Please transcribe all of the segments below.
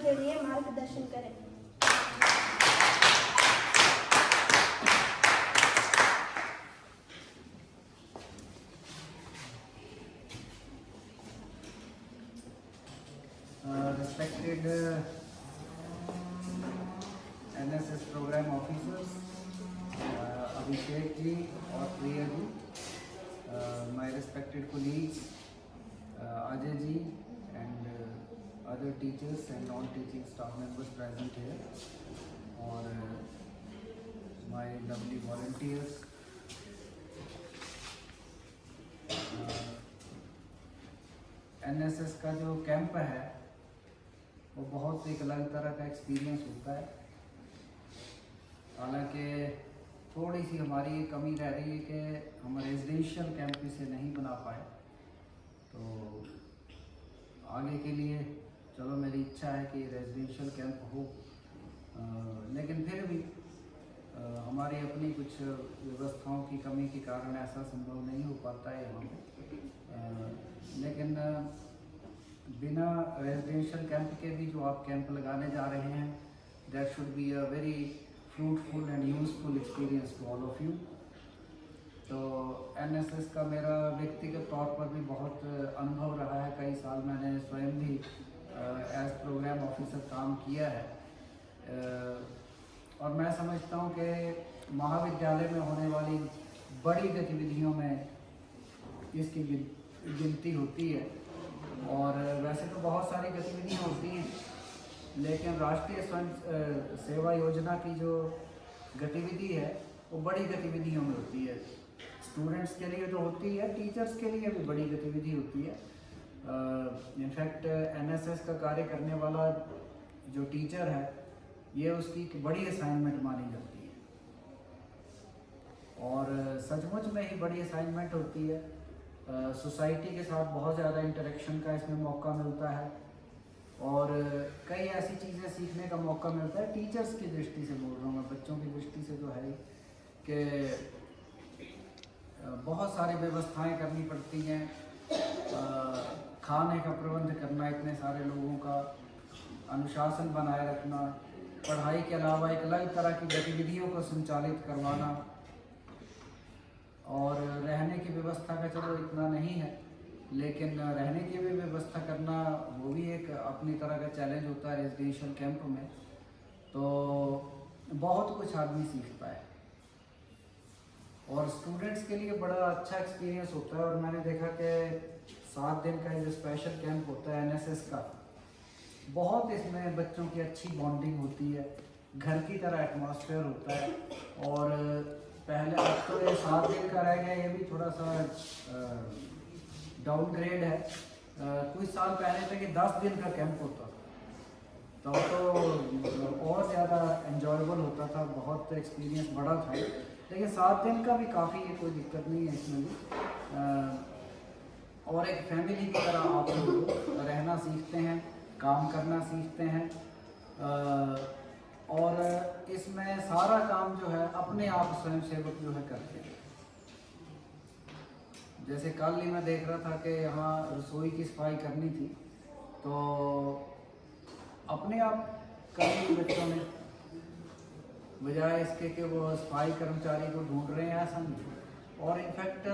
के लिए मार्गदर्शन करें। Respected NSS program officers, Abhishek ji और Priya ji, my respected colleagues, Ajay ji and other teachers and non-teaching staff members present here, और my lovely volunteers, NSS का जो camp है वो बहुत एक अलग तरह का एक्सपीरियंस होता है। हालांकि थोड़ी सी हमारी ये कमी रह रही है कि हम रेजिडेंशियल कैंप इसे नहीं बना पाए, तो आगे के लिए चलो मेरी इच्छा है कि रेजिडेंशियल कैंप हो, लेकिन फिर भी हमारी अपनी कुछ व्यवस्थाओं की कमी के कारण ऐसा संभव नहीं हो पाता है यहाँ पे। लेकिन बिना रेजिडेंशियल कैंप के भी जो आप कैंप लगाने जा रहे हैं, that should be a very fruitful and useful experience to all of you. तो एनएसएस का मेरा व्यक्तिगत तौर पर भी बहुत अनुभव रहा है। कई साल मैंने स्वयं भी एज प्रोग्राम ऑफिसर काम किया है, और मैं समझता हूँ कि महाविद्यालय में होने वाली बड़ी गतिविधियों में इसकी गिनती होती है। और वैसे तो बहुत सारी गतिविधियाँ होती हैं, लेकिन राष्ट्रीय स्वयं सेवा योजना की जो गतिविधि है वो बड़ी गतिविधियों में होती है। स्टूडेंट्स के लिए तो होती है, टीचर्स के लिए भी बड़ी गतिविधि होती है। इनफैक्ट एनएसएस का कार्य करने वाला जो टीचर है, ये उसकी एक बड़ी असाइनमेंट मानी जाती है, और सचमुच में ही बड़ी असाइनमेंट होती है। सोसाइटी के साथ बहुत ज़्यादा इंटरेक्शन का इसमें मौका मिलता है, और कई ऐसी चीज़ें सीखने का मौका मिलता है। टीचर्स की दृष्टि से बोल रहा हूँ मैं, बच्चों की दृष्टि से तो है ही कि बहुत सारी व्यवस्थाएं करनी पड़ती हैं, खाने का प्रबंध करना, इतने सारे लोगों का अनुशासन बनाए रखना, पढ़ाई के अलावा एक अलग तरह की गतिविधियों को संचालित करवाना, और रहने की व्यवस्था का चलो इतना नहीं है, लेकिन रहने की भी व्यवस्था करना वो भी एक अपनी तरह का चैलेंज होता है रेजिडेंशियल कैंप में। तो बहुत कुछ आदमी सीखता है, और स्टूडेंट्स के लिए बड़ा अच्छा एक्सपीरियंस होता है। और मैंने देखा कि 7 दिन का जो स्पेशल कैंप होता है एनएसएस का, बहुत इसमें बच्चों की अच्छी बॉन्डिंग होती है, घर की तरह एटमॉस्फेयर होता है। और पहले अब तो ये 7 दिन का रह गया, ये भी थोड़ा सा डाउनग्रेड है। कुछ साल पहले तक कि 10 दिन का कैंप होता था, तो और ज़्यादा एंजॉयबल होता था, बहुत एक्सपीरियंस बड़ा था। लेकिन 7 दिन का भी काफ़ी है, कोई दिक्कत नहीं है इसमें भी। और एक फैमिली की तरह आप लोग रहना सीखते हैं, काम करना सीखते हैं, और इसमें सारा काम जो है अपने आप स्वयं सेवक जो है करते हैं। जैसे कल ही मैं देख रहा था कि यहाँ रसोई की सफाई करनी थी, तो अपने आप करनी बच्चों ने, बजाय इसके कि वो सफाई कर्मचारी को ढूंढ रहे हैं, ऐसा नहीं। और इनफैक्ट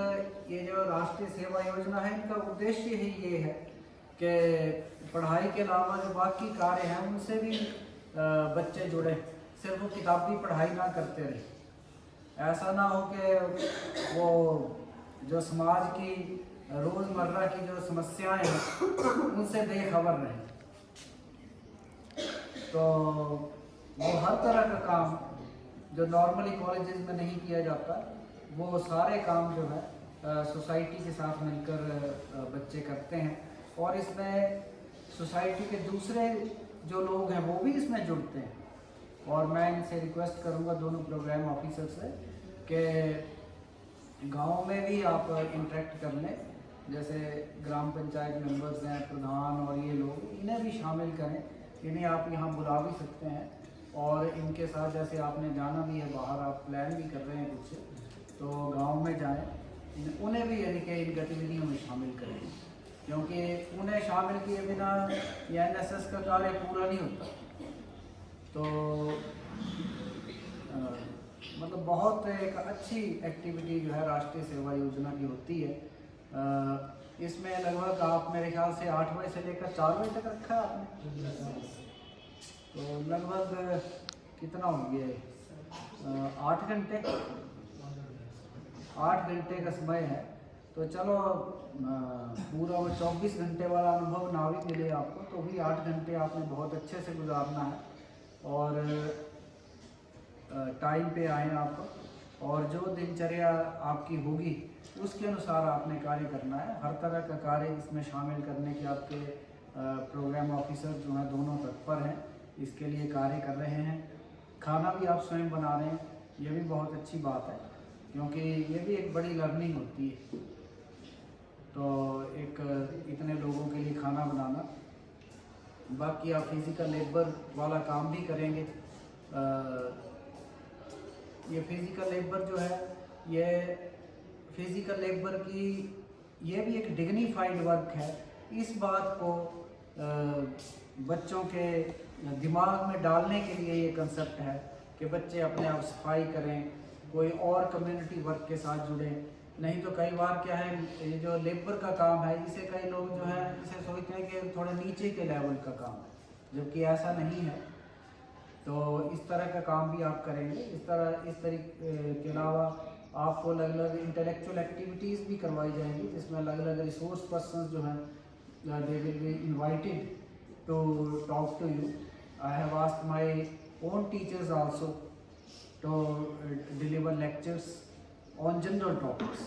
ये जो राष्ट्रीय सेवा योजना है, इनका उद्देश्य ही ये है कि पढ़ाई के अलावा जो बाकी कार्य हैं उनसे भी बच्चे जुड़े, सिर्फ वो किताबी पढ़ाई ना करते रहे। ऐसा ना हो कि वो जो समाज की रोज़मर्रा की जो समस्याएं हैं उनसे बेखबर रहें। तो वो हर तरह का काम जो नॉर्मली कॉलेजेस में नहीं किया जाता, वो सारे काम जो है सोसाइटी के साथ मिलकर बच्चे करते हैं। और इसमें सोसाइटी के दूसरे जो लोग हैं वो भी इसमें जुड़ते हैं। और मैं इनसे रिक्वेस्ट करूंगा, दोनों प्रोग्राम ऑफिसर से, कि गांव में भी आप इंटरेक्ट कर लें। जैसे ग्राम पंचायत मेंबर्स हैं, प्रधान, और ये लोग, इन्हें भी शामिल करें। इन्हें आप यहाँ बुला भी सकते हैं, और इनके साथ जैसे आपने जाना भी है बाहर, आप प्लान भी कर रहे हैं कुछ, तो गांव में जाएं, उन्हें भी यानी कि इन गतिविधियों में शामिल करें। क्योंकि उन्हें शामिल किए बिना ये NSS का कार्य पूरा नहीं होता। तो मतलब बहुत एक अच्छी एक्टिविटी जो है राष्ट्रीय सेवा योजना की होती है। इसमें लगभग आप मेरे ख्याल से 8 बजे से लेकर 4 बजे तक रखा है आपने, तो लगभग कितना हो गया, 8 घंटे, 8 घंटे का समय है। तो चलो पूरा वो 24 घंटे वाला अनुभव ना भी मिले आपको, तो भी 8 घंटे आपने बहुत अच्छे से गुजारना है और टाइम पे आए आप, और जो दिनचर्या आपकी होगी उसके अनुसार आपने कार्य करना है। हर तरह का कार्य इसमें शामिल करने के आपके प्रोग्राम ऑफिसर जो हैं दोनों तत्पर हैं, इसके लिए कार्य कर रहे हैं। खाना भी आप स्वयं बना रहे हैं, ये भी बहुत अच्छी बात है, क्योंकि ये भी एक बड़ी लर्निंग होती है। तो एक इतने लोगों के लिए खाना बनाना, बाकी आप फिज़िकल लेबर वाला काम भी करेंगे। ये फिज़िकल लेबर जो है, ये फिज़िकल लेबर की ये भी एक डिग्निफाइड वर्क है। इस बात को बच्चों के दिमाग में डालने के लिए ये कंसेप्ट है कि बच्चे अपने आप सफाई करें, कोई और कम्युनिटी वर्क के साथ जुड़ें। नहीं तो कई बार क्या है, ये जो लेबर का काम है इसे कई लोग जो है इसे सोचते हैं कि थोड़े नीचे के लेवल का काम है, जबकि ऐसा नहीं है। तो इस तरह का काम भी आप करेंगे। इस तरीके के अलावा आपको अलग अलग इंटेलेक्चुअल एक्टिविटीज़ भी करवाई जाएंगी, जिसमें अलग अलग रिसोर्स पर्सन जो हैं they will be invited to talk to you. I have asked my own teachers also to deliver lectures on general topics,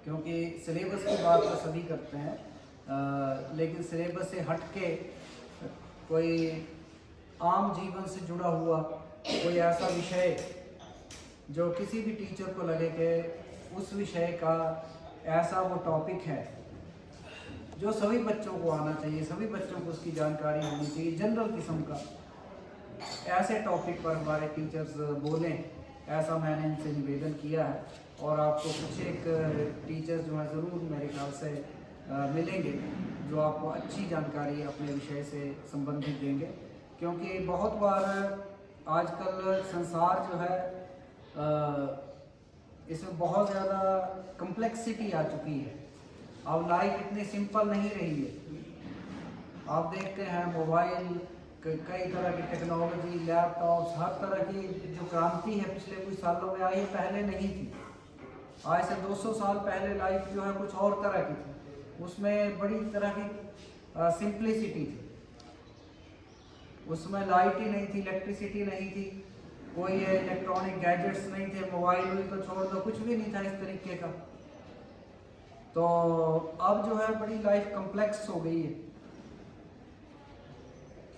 क्योंकि सिलेबस की बात तो सभी करते हैं, लेकिन सिलेबस से हट के कोई आम जीवन से जुड़ा हुआ कोई ऐसा विषय जो किसी भी टीचर को लगे कि उस विषय का ऐसा वो टॉपिक है जो सभी बच्चों को आना चाहिए, सभी बच्चों को उसकी जानकारी होनी चाहिए, जनरल किस्म का ऐसे टॉपिक पर हमारे टीचर्स बोलें, ऐसा मैंने इनसे निवेदन किया है। और आपको कुछ एक टीचर्स जो है ज़रूर मेरे ख्याल से मिलेंगे जो आपको अच्छी जानकारी अपने विषय से संबंधित देंगे, क्योंकि बहुत बार आजकल संसार जो है इसमें बहुत ज़्यादा कम्प्लेक्सिटी आ चुकी है। अब लाइफ इतनी सिंपल नहीं रही है। आप देखते हैं मोबाइल, कई तरह की टेक्नोलॉजी, लैपटॉप्स, हर तरह की जो क्रांति है पिछले कुछ सालों में आई, पहले नहीं थी। आज से 200 साल पहले लाइफ जो है कुछ और तरह की थी, उसमें बड़ी तरह की सिंप्लिसिटी थी। उसमें लाइट ही नहीं थी, इलेक्ट्रिसिटी नहीं थी, कोई इलेक्ट्रॉनिक गैजेट्स नहीं थे, मोबाइल तो छोड़ दो, कुछ भी नहीं था इस तरीके का। तो अब जो है बड़ी लाइफ कम्प्लेक्स हो गई है।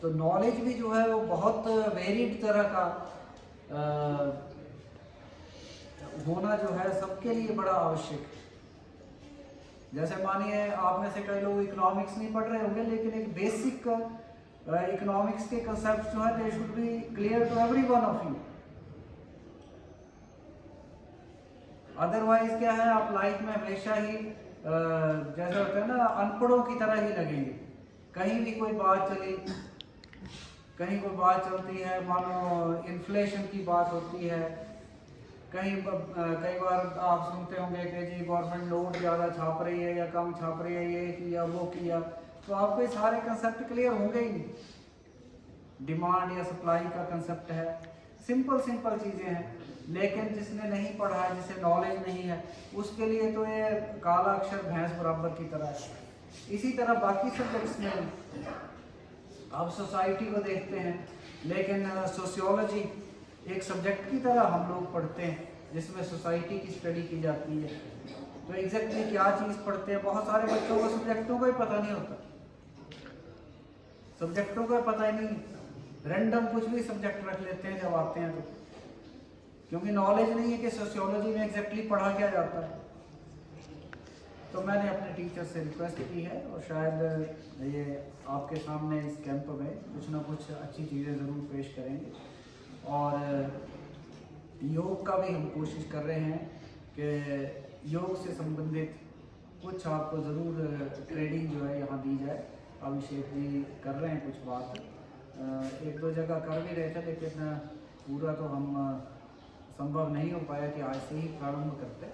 तो नॉलेज भी जो है वो बहुत वेरिड तरह का होना जो है सबके लिए बड़ा आवश्यक है। जैसे मानिए आप में से कई लोग इकोनॉमिक्स नहीं पढ़ रहे होंगे, लेकिन एक बेसिक इकोनॉमिक्स के कंसेप्ट जो है they should be clear to every one of you. Otherwise क्या है, आप लाइफ में हमेशा ही जैसे होता है ना, अनपढ़ों की तरह ही लगेंगे। कहीं भी कोई बात चली, कहीं कोई बात चलती है, मानो इन्फ्लेशन की बात होती है, कहीं कई बार आप सुनते होंगे कि जी गवर्नमेंट नोट ज़्यादा छाप रही है या कम छाप रही है, ये किया वो किया, तो आपको ये सारे कंसेप्ट क्लियर होंगे ही नहीं। डिमांड या सप्लाई का कंसेप्ट है, सिंपल सिंपल चीज़ें हैं, लेकिन जिसने नहीं पढ़ा है, जिसे नॉलेज नहीं है, उसके लिए तो ये काला अक्षर भैंस बराबर की तरह है। इसी तरह बाकी सब्जेक्ट्स में आप सोसाइटी को देखते हैं, लेकिन सोशियोलॉजी एक सब्जेक्ट की तरह हम लोग पढ़ते हैं जिसमें सोसाइटी की स्टडी की जाती है। तो एग्जैक्टली क्या चीज़ पढ़ते हैं, बहुत सारे बच्चों को सब्जेक्टों का ही पता नहीं होता, सब्जेक्टों का पता ही नहीं, रैंडम कुछ भी सब्जेक्ट रख लेते हैं जब आते हैं तो, क्योंकि नॉलेज नहीं है कि सोशियोलॉजी में एग्जैक्टली पढ़ा क्या जाता है। तो मैंने अपने टीचर से रिक्वेस्ट की है और शायद ये आपके सामने इस कैंप में कुछ ना कुछ अच्छी चीज़ें ज़रूर पेश करेंगे। और योग का भी हम कोशिश कर रहे हैं कि योग से संबंधित कुछ आपको ज़रूर ट्रेडिंग जो है यहाँ दी जाए। अभिषेक जी कर रहे हैं कुछ बात, एक दो जगह कर भी रहे थे, लेकिन पूरा तो हम संभव नहीं हो पाया कि आज से ही प्रारंभ करते।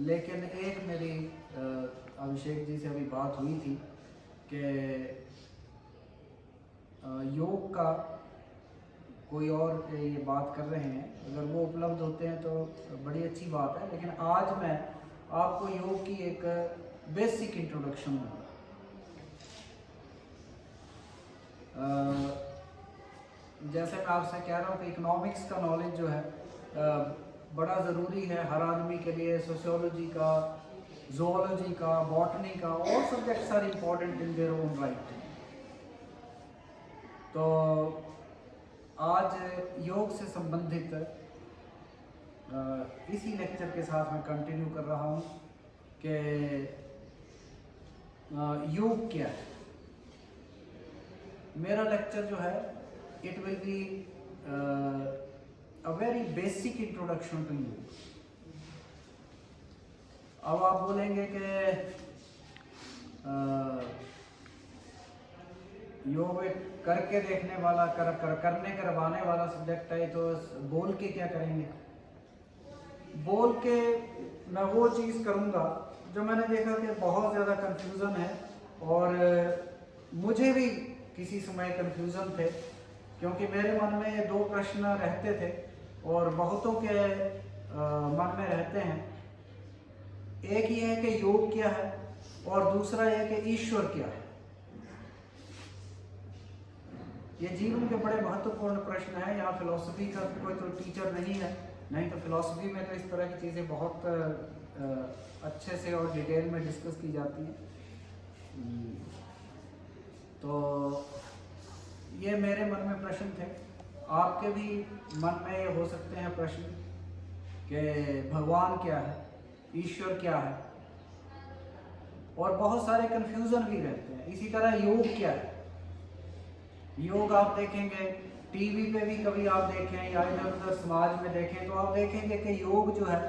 लेकिन एक मेरी अभिषेक जी से अभी बात हुई थी कि योग का कोई और ये बात कर रहे हैं, अगर वो उपलब्ध होते हैं तो बड़ी अच्छी बात है। लेकिन आज मैं आपको योग की एक बेसिक इंट्रोडक्शन दूंगा। जैसे मैं आपसे कह रहा हूँ कि इकोनॉमिक्स का नॉलेज जो है बड़ा ज़रूरी है हर आदमी के लिए। सोशियोलॉजी का, जोलॉजी का, बॉटनी का, all subjects are important in their own right. तो आज योग से संबंधित इसी लेक्चर के साथ मैं कंटिन्यू कर रहा हूँ कि योग क्या है। मेरा लेक्चर जो है it will be a very basic introduction to yoga. अब आप बोलेंगे कि योग करके देखने वाला, करने करवाने वाला सब्जेक्ट है, तो बोल के क्या करेंगे? बोल के मैं वो चीज़ करूँगा जो मैंने देखा कि बहुत ज़्यादा कन्फ्यूज़न है, और मुझे भी किसी समय कन्फ्यूज़न थे, क्योंकि मेरे मन में ये दो प्रश्न रहते थे और बहुतों के मन में रहते हैं। एक ये है कि योग क्या है, और दूसरा ये कि ईश्वर क्या है। ये जीवन के बड़े महत्वपूर्ण प्रश्न है। यहाँ फिलॉसफी का कोई तो टीचर नहीं है, नहीं तो फिलॉसफी में तो इस तरह की चीज़ें बहुत अच्छे से और डिटेल में डिस्कस की जाती हैं। तो ये मेरे मन में प्रश्न थे, आपके भी मन में ये हो सकते हैं प्रश्न कि भगवान क्या है, ईश्वर क्या है, और बहुत सारे कन्फ्यूज़न भी रहते हैं। इसी तरह योग क्या है। योग आप देखेंगे टीवी पे भी, कभी आप देखें या इधर उधर समाज में देखें, तो आप देखेंगे कि योग जो है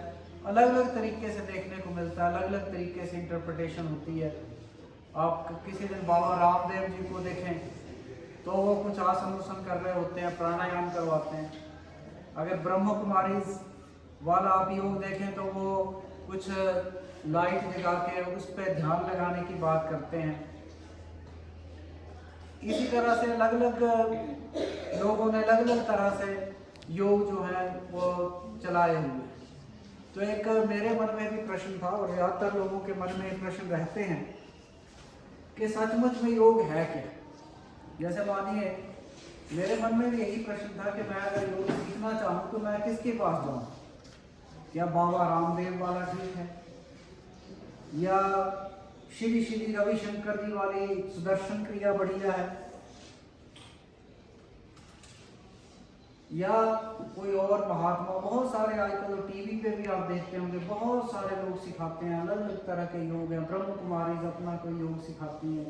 अलग अलग तरीके से देखने को मिलता है, अलग अलग तरीके से इंटरप्रिटेशन होती है। आप किसी दिन बाबा रामदेव जी को देखें तो वो कुछ आसन उसन कर रहे होते हैं, प्राणायाम करवाते हैं। अगर ब्रह्म कुमारी वाला आप योग देखें तो वो कुछ लाइट जगा के उस पर ध्यान लगाने की बात करते हैं। इसी तरह से अलग अलग लोगों ने अलग अलग तरह से योग जो है वो चलाए हुए। तो एक मेरे मन में भी प्रश्न था, और ज़्यादातर लोगों के मन में प्रश्न रहते हैं कि सचमुच में योग है क्या। जैसे मानिए मेरे मन में भी यही प्रश्न था कि मैं अगर योग सीखना चाहूँ तो मैं किसके पास जाऊँ? क्या बाबा रामदेव वाला ठीक है, या श्री श्री रविशंकर जी वाली सुदर्शन क्रिया बढ़िया है, या कोई और महात्मा? बहुत सारे आजकल टीवी पे भी आप देखते होंगे, बहुत सारे लोग सिखाते हैं, अलग अलग तरह के योग हैं। ब्रह्म कुमारी अपना कोई योग सिखाती है,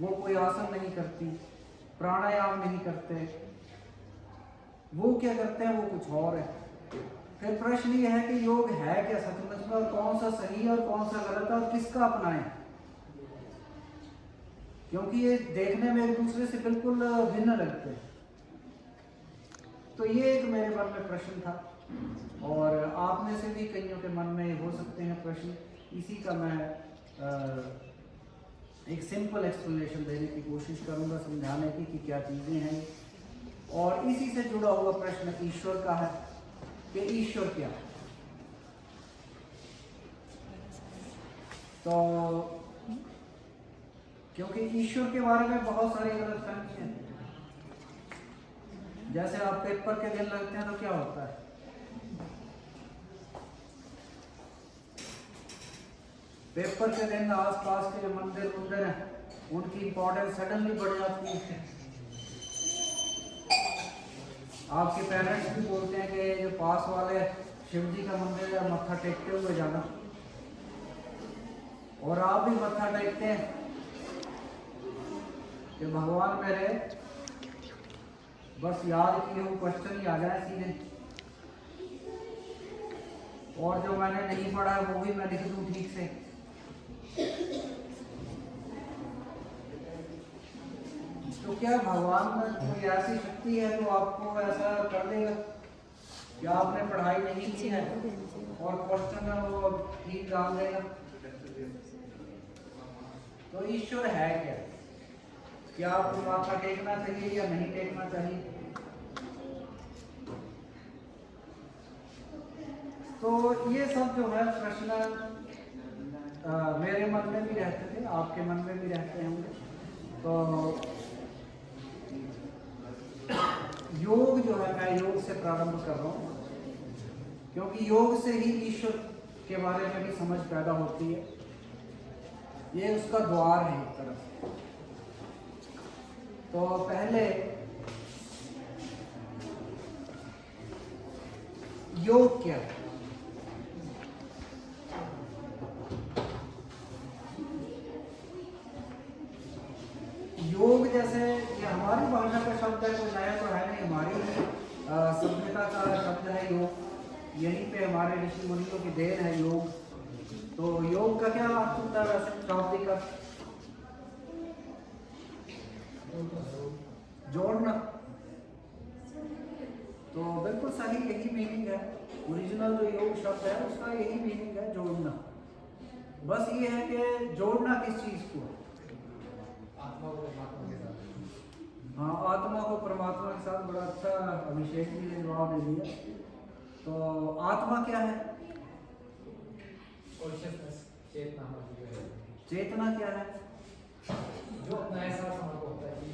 वो कोई आसन नहीं करती, प्राणायाम नहीं करते, वो क्या करते हैं, वो कुछ और है। फिर प्रश्न ये है कि योग है क्या सचमुच में, और कौन सा सही है और कौन सा गलत है, और किसका अपनाएं, क्योंकि ये देखने में एक दूसरे से बिल्कुल भिन्न लगते हैं। तो ये एक मेरे मन में प्रश्न था, और आप में से भी कईयों के मन में हो सकते हैं प्रश्न। इसी का मैं एक सिंपल एक्सप्लेनेशन देने की कोशिश करूंगा, समझाने की कि क्या चीज़ें हैं। और इसी से जुड़ा हुआ प्रश्न ईश्वर का है कि ईश्वर क्या है। तो क्योंकि ईश्वर के बारे में बहुत सारी गलतफहमी है। जैसे आप पेपर के दिन लगते हैं तो क्या होता है, पेपर के दिन आसपास के जो मंदिर हैं उनकी इंपॉर्टेंस सडनली बढ़ जाती है। आपके पेरेंट्स भी बोलते हैं कि जो पास वाले शिव जी का मंदिर है मत्था टेकते हुए जाना, और आप भी मत्था टेकते हैं कि भगवान मेरे बस याद किए हुए क्वेश्चन ही आ जाए सीधे। और जो मैंने नहीं पढ़ा है वो भी मैं लिख दूं ठीक से। तो क्या भगवान में कोई ऐसी शक्ति है जो आपको ऐसा कर देगा कि आपने पढ़ाई नहीं की है और क्वेश्चन है वो ठीक डाल देगा? तो ईश्वर है क्या? क्या आपको माथा टेकना चाहिए या नहीं टेकना चाहिए? तो ये सब जो है प्रश्न मेरे मन में भी रहते थे, आपके मन में भी रहते होंगे। तो योग जो है, मैं योग से प्रारंभ कर रहा हूँ, क्योंकि योग से ही ईश्वर के बारे में भी समझ पैदा होती है। ये उसका द्वार है एक तरह से। तो पहले योग क्या है? योग जैसे ये हमारी भाषा का शब्द है, कोई नया तो है नहीं, हमारी सभ्यता का शब्द है योग। यहीं पे हमारे ऋषि मुनियों की देन है योग। तो योग का क्या अर्थ होता है वैसे शाब्दिक अर्थ? जोड़ना। तो बिल्कुल सही, यही मीनिंग है। ओरिजिनल जो योग शब्द है उसका यही मीनिंग है, जोड़ना। बस ये है कि जोड़ना किस चीज को? हाँ, आत्मा को परमात्मा के साथ। बड़ा अच्छा अभिषेक जी ने जवाब दे दिया। तो आत्मा क्या है? चेतना क्या है? जो अपना एहसास हमारे को होता है कि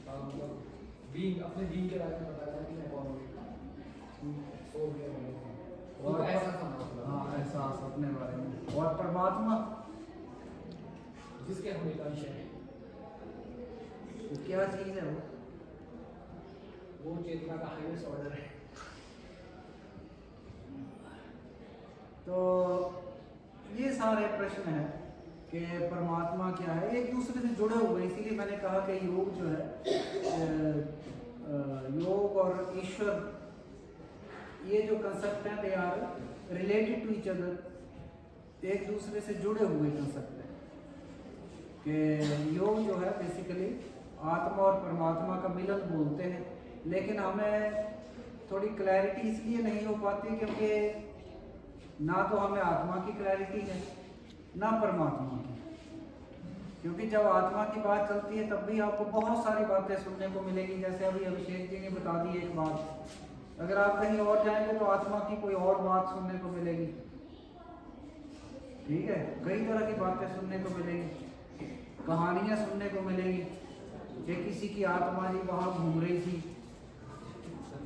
मतलब बीइंग, अपने बीइंग के बारे में पता चला कि मैं कौन हूँ, सोल के बारे में, और एहसास हमारा। हाँ, एहसास अपने बारे में। और परमात्मा जिसके हम एक अंश हैं। तो क्या चीज है वो चेतना का हाईएस्ट ऑर्डर है। तो ये सारे प्रश्न हैं कि परमात्मा क्या है, एक दूसरे से जुड़े हुए। इसीलिए मैंने कहा कि योग जो है, योग और ईश्वर, ये जो कंसेप्ट हैं they are related to each other, एक दूसरे से जुड़े हुए कंसेप्ट हैं। कि योग जो है बेसिकली आत्मा और परमात्मा का मिलन बोलते हैं, लेकिन हमें थोड़ी क्लैरिटी इसलिए नहीं हो पाती क्योंकि ना तो हमें आत्मा की क्लैरिटी है ना परमात्मा की। क्योंकि जब आत्मा की बात चलती है तब भी आपको बहुत सारी बातें सुनने को मिलेगी। जैसे अभी अभिषेक जी ने बता दी एक बात, अगर आप कहीं और जाएंगे तो आत्मा की कोई और बात सुनने को मिलेगी। ठीक है, कई तरह की बातें सुनने को मिलेगी, कहानियां सुनने को मिलेगी कि किसी की आत्मा जी वहां घूम रही थी,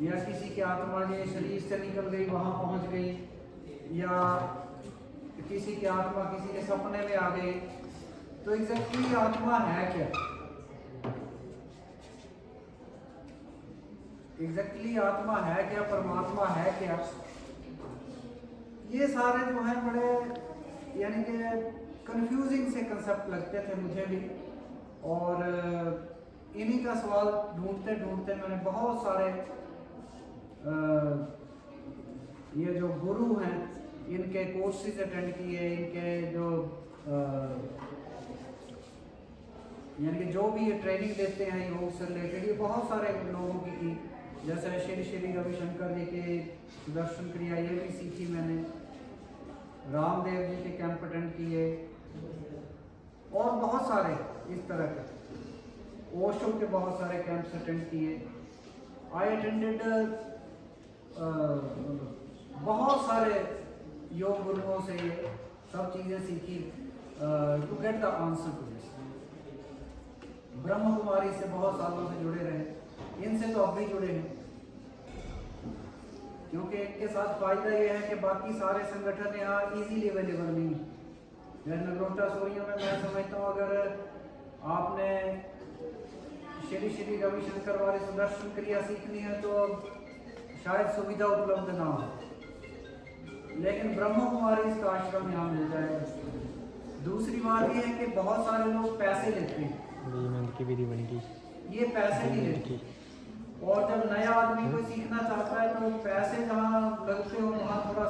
या किसी की आत्मा जी शरीर से निकल गई वहां पहुंच गई, या किसी की आत्मा किसी के सपने में आ गई। तो एग्जैक्टली आत्मा है क्या? एग्जैक्टली आत्मा है क्या, परमात्मा है क्या? ये सारे जो हैं बड़े यानी कि कंफ्यूजिंग से कंसेप्ट लगते थे मुझे भी। और इन्हीं का सवाल ढूंढते ढूंढते मैंने बहुत सारे ये जो गुरु हैं इनके कोर्सेज अटेंड किए, इनके जो यानी कि जो भी ये ट्रेनिंग देते हैं योग से रिलेटेड, ये बहुत सारे लोगों की जैसे श्री रविशंकर जी के सुदर्शन क्रिया ये भी सीखी मैंने, रामदेव जी के कैंप अटेंड किए, और बहुत सारे इस तरह के ओशो के बहुत सारे कैंप्स अटेंड किए। आई अटेंडेड बहुत सारे योग गुरुओं से ये सब चीज़ें सीखी to get the answer to this. Brahma Kumari से बहुत सालों से जुड़े रहे, इनसे तो अब भी जुड़े हैं, क्योंकि इनके साथ फायदा ये है कि बाकी सारे संगठन यहाँ इजीली अवेलेबल नहीं है। जैसे नगरोटा सोरियों में मैं समझता हूँ अगर आपने श्री रविशंकर वाले सुदर्शन क्रिया सीखनी है तो शायद सुविधा उपलब्ध ना हो, लेकिन ब्रह्म कुमारी इसका आश्रम यहाँ मिल जाएगा। दूसरी बात यह है कि बहुत सारे लोग पैसे लेते हैं, ये पैसे नहीं लेते, और जब नया आदमी कोई सीखना चाहता है तो पैसे जहाँ लगते हो वहाँ थोड़ा